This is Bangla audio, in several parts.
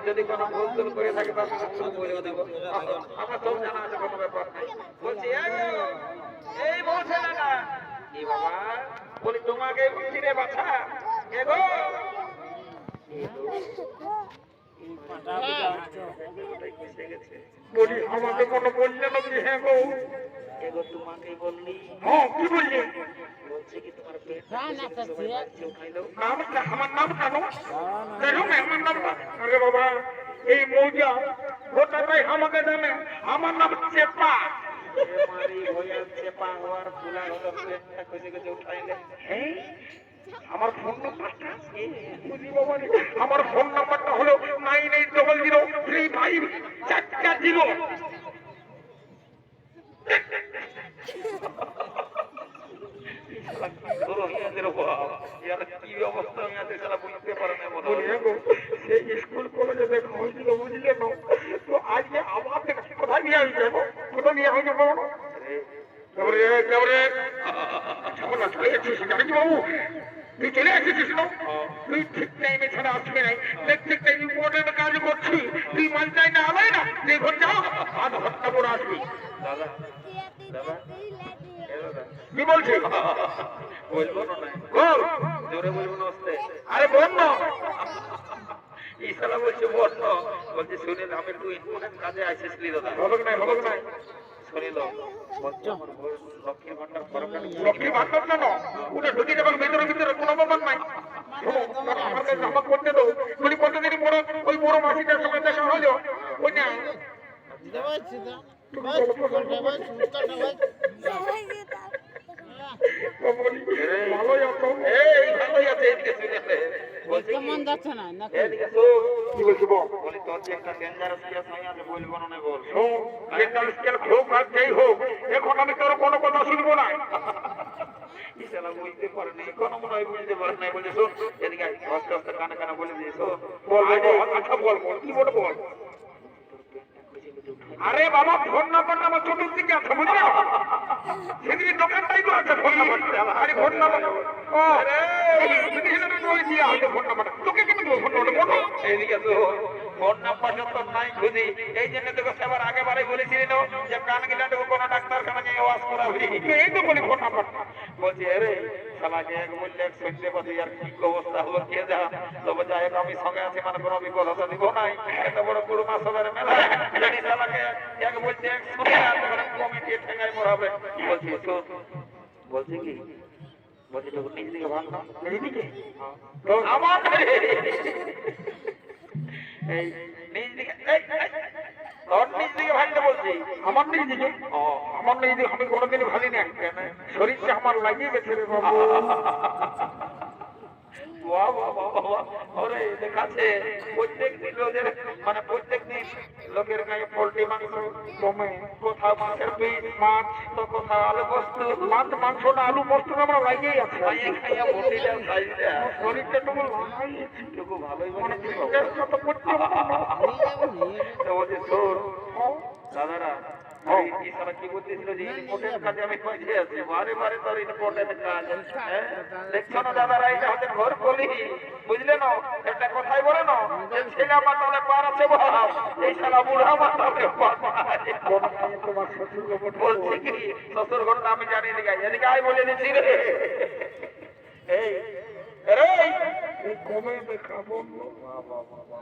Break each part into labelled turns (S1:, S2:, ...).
S1: যদি কোনো ভুল টুল করে থাকে বলে দেব আমরা সব জানা আছে কোনো ব্যাপার নাই বলছি এই বলছে না এই বাবা বলি তোমাকে বলছি রে বাছা এগো বলি আমাকে কোনো বললে না যে হ্যাঁ গো এগো তোমাকেই বললি হ্যাঁ কি বললি বলছে কি তোমার পেট নামটা আমার নাম জানো দেখো না আমার নাম আরে বাবা এই মৌজা গোটাটাই আমাকে জানে আমার নাম চেপা মারি হইয়া চেপা হওয়ার ফুলা হলো পেটটা খুঁজে খুঁজে উঠাইলে আমার ফোন নাম্বারটা আমার ফোন নাম্বারটা হলো 980035 স্কুল কলেজে দেখা হয়েছিল বুঝলে না তো আজকে আমার কোথায় নিয়ে আমি যাবো কোথায় নিয়ে আমি যাবো বাবু তুই চলে আসিস না তুই ঠিক টাইমে ছাড়া আসবে নাই ঠিক টাইম ইম্পর্টেন্ট কাজ করছি তুই মাল চাই না হবে না তুই ঘর যাও আধ ঘন্টা পরে আসবি দাদা দাদা কি বলছি বলবো না জোরে বলবো না আরে বল না ইসালা বলছে বল না বলছে শুনে আমি তুই ইম্পর্টেন্ট কাজে আসিসলি দাদা হবে না শুনিল লক্ষ্মী ভান্ডার জানো ওটা ঢুকে যাবেন ভেতরে ভিতরে কোনো ব্যাপার নাই আমার কাছে জামা করতে দাও বলি কতদিন বড় ওই বড় মাসিটার সঙ্গে দেখা হলো ওই না ভালোই আছে কেমন যাচ্ছে না কি বলছি বলি তোর যে একটা ডেঞ্জারাস কেস হয়ে আছে বলবো না বল ডেঞ্জারাস কেস হোক আর যেই হোক এখন আমি তোর কোনো কথা শুনবো না ইসালা বলতে পারে না কোনো মনে হয় বুঝতে পারে না বলছে শোন এদিকে আস্তে আস্তে কানে কানে বলে দিয়েছ বল আচ্ছা বল কি বলবো বল আরে বাবা ফোন নাম্বার আমার চতুর্দিকে আছে বুঝলে সেদিকে দোকানটাই তো আছে ফোন নাম্বার আরে ফোন নাম্বার ও ফোন নাম্বার তোকে কেন ফোন নাম্বার এইদিকে তো ফোন নাম্বার যত নাই খুঁজি এই জন্য তোকে সেবার আগে বারে বলেছিলি না যে কান গিলা তো কোনো ডাক্তারখানা নিয়ে ওয়াজ করাবি এই তো বলি ফোন নাম্বার বলছি আরে শালাকে এক বললে শুনতে পাচ্ছি আর কি অবস্থা হলো কে যা তবে যাই হোক আমি সঙ্গে আছি মানে কোনো বিপদ হতে দিব নাই এত বড় পুরোনো সবের মেলা জানি শালাকে এক বলছে এক শুনে আর কমিটি ঠেঙ্গাই মরাবে বলছি শোন বলছি কি বলছি তো নিজ দিকে ভাঙনা নিজ দিকে তো আমার এই নিজ দিকে তোর নিজ দিকে ভাঙতে বলছি বলছি আমার নেই দিকে আমার নেই দিকে আমি কোনোদিন ভালি না কেন শরীরটা আমার লাগিয়ে গেছে রে বাবু বাহ বাহ বাহ বাহ ওরে দেখাচ্ছে প্রত্যেকদিন রোজের মানে প্রত্যেকদিন লোকের গায়ে পোল্ট্রি মাংস কমে কোথাও মাছের পিস মাছ তো কোথাও আলু পোস্ত মাছ মাংস না আলু পোস্ত আমরা লাগিয়েই আছে খাইয়া বডিটা সাইজটা শরীরটা টুকু টুকু ভালোই মানে চেষ্টা তো করতে হবে তোর দাদারা কি বলতেছিল যে ইম্পোর্টেন্ট কাজে আমি পয়সা আছি বারে বারে তোর ইম্পোর্টেন্ট কাজ দেখছো না দাদারা এটা হচ্ছে ঘর কলি বুঝলে না একটা কথাই বলে না ছেলে মাতালে পার আছে বাপ এই শালা বুড়া মাতালে তোমার শ্বশুর বলছে কি শ্বশুর ঘর আমি জানি এদিকে আয় বলে দিচ্ছি রে এই কমে দেখাবো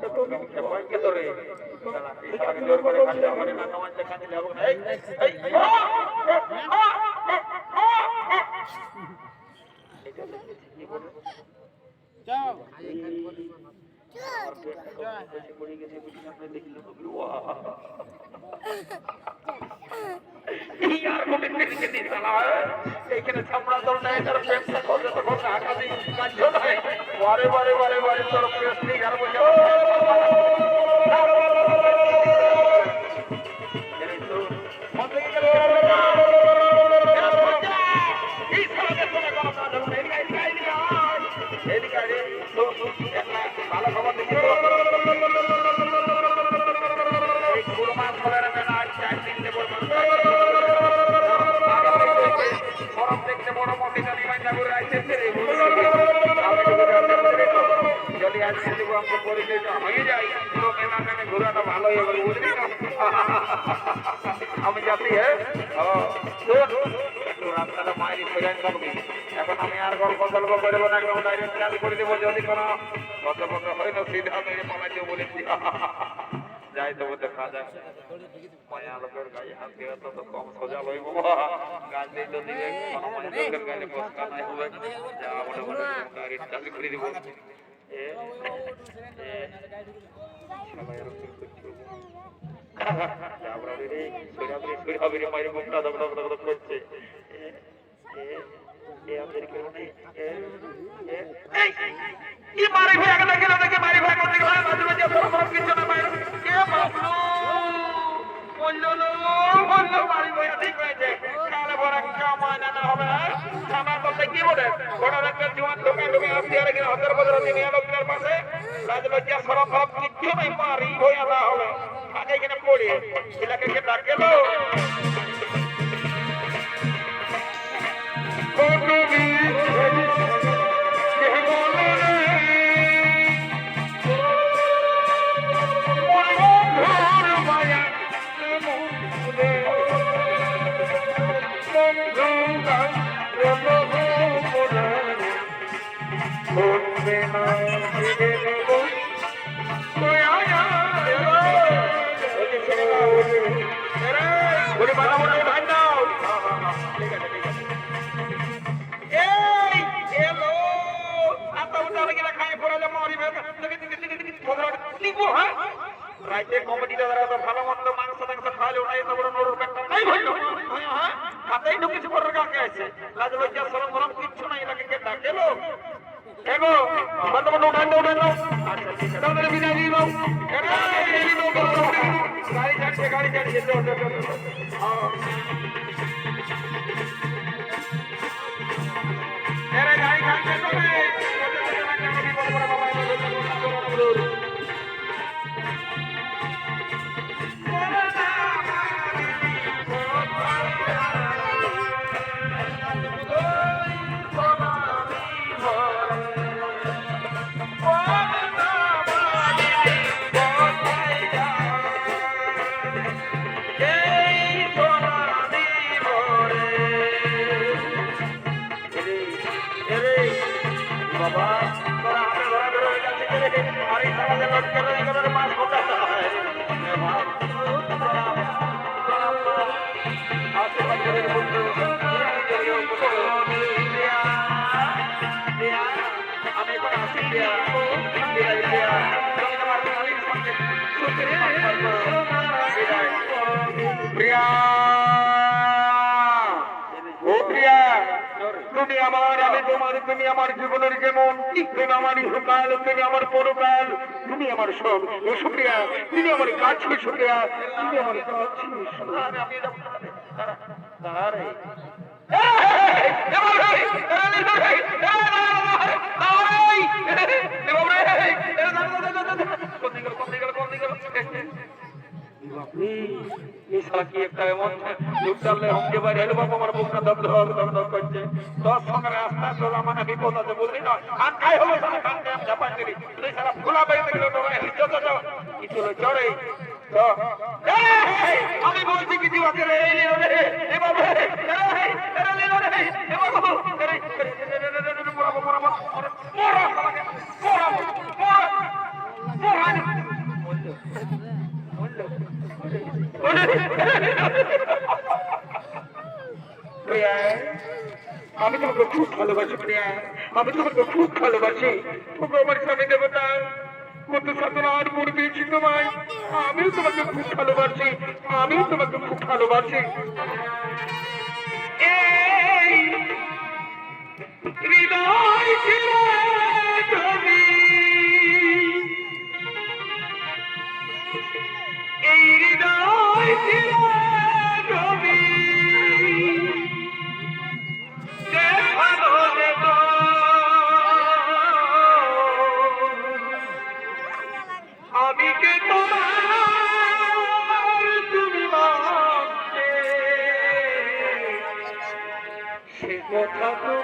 S1: এতদিন ভাগ্য ধরে জোর করে কাজে আমার না নামাজ কাজে যাবো না যাও এইখানে ছাপড়া দল নাই তার ব্যবসা করতে তখন ঢাকা দিয়ে কাজ হয় বারে বারে বারে বারে তোর প্রেস নেই আর বলছে ভালো খবর দেখি বড় মতে জানি ঘুরে আসছে যদি আজকে দেবো আমরা পরিচয়টা হয়ে যাই পুরো মেলাখানে ঘোরাটা ভালো হয়ে গেল বুঝলি না আমি যাচ্ছি হ্যাঁ একটু রাস্তাটা মায়ের ফেরান থাকবি এখন আমি আর গল্প টল্প করবো না একদম ডাইরেক্ট চালু করে দেবো যদি কোনো গতপত্র হয় না সিধা মেরে পালাইতে বলেছি যাই তবু দেখা যায় মায়া লোকের গায়ে হাত দিয়ে তো কম সোজা লইব গাছ দিয়ে যদি কোনো মায়া লোকের গায়ে বসকা নাই হবে যা মনে মনে ডাইরেক্ট চালু করে দেবো সবাই এরকম করছে কি বলে পাশে রাজলজ্জা সরব কিচ্ছু নাই মারি হয়ে না হবে আগে এখানে পড়ে এলাকাকে ডাকে লো রাইতে কমিটিটা তো ভালো মন্দ মাংস টাংস খাওয়ালে ওটাই তো বড় নরুর পেটটা নাই ভাই হাতেই ঢুকেছে বড় কাকে আছে লাজ লজ্জা শরম গরম কিচ্ছু নাই এটাকে কে ডাকে লো এগো বন্ধু উঠান আচ্ছা ঠিক আছে তাহলে বিদায় দিয়ে দাও গাড়ি ছাড়ছে গাড়ি ছাড়ছে বাবা তোরা হাতে ধরা ধরে হয়ে যাচ্ছে আর এই সমাজে লটকে রয়ে গেল মাছ খোঁজা আমি এখন আসি বিদায় প্রিয়া ও প্রিয়া তুমি আমার আমি তোমার তুমি আমার জীবনের যেমন তুমি আমার ইহকাল তুমি আমার পরকাল তুমি আমার সব ও সুপ্রিয়া তুমি আমার কাছে সুপ্রিয়া তুমি আমার কাছে কি একটা এমন যুগ চাললে হমকে বাইরে এলো বাবা আমার বুকটা দম ধর দম দম করছে 10 সঙ্গে রাস্তা চলা মানে বিপদ আছে বুঝলি না খান খাই হলো সারা খান খাই আমি ঝাপাই দিলি তুই সারা খোলা বাইরে গেল ডোবাই কি চলো চড়ে তো আমি বলছি কিছু আছে রে এই লিও রে এ বাবা রে এ লিও রে এ বাবা রে আমি তোমাকে খুব ভালোবাসি প্রিয়া আমি তোমাকে খুব ভালোবাসি তুমি আমার স্বামী দেবতা কত সাধনার পূর্বে তোমায় আমিও তোমাকে খুব ভালোবাসি আমিও তোমাকে খুব ভালোবাসি এই হৃদয়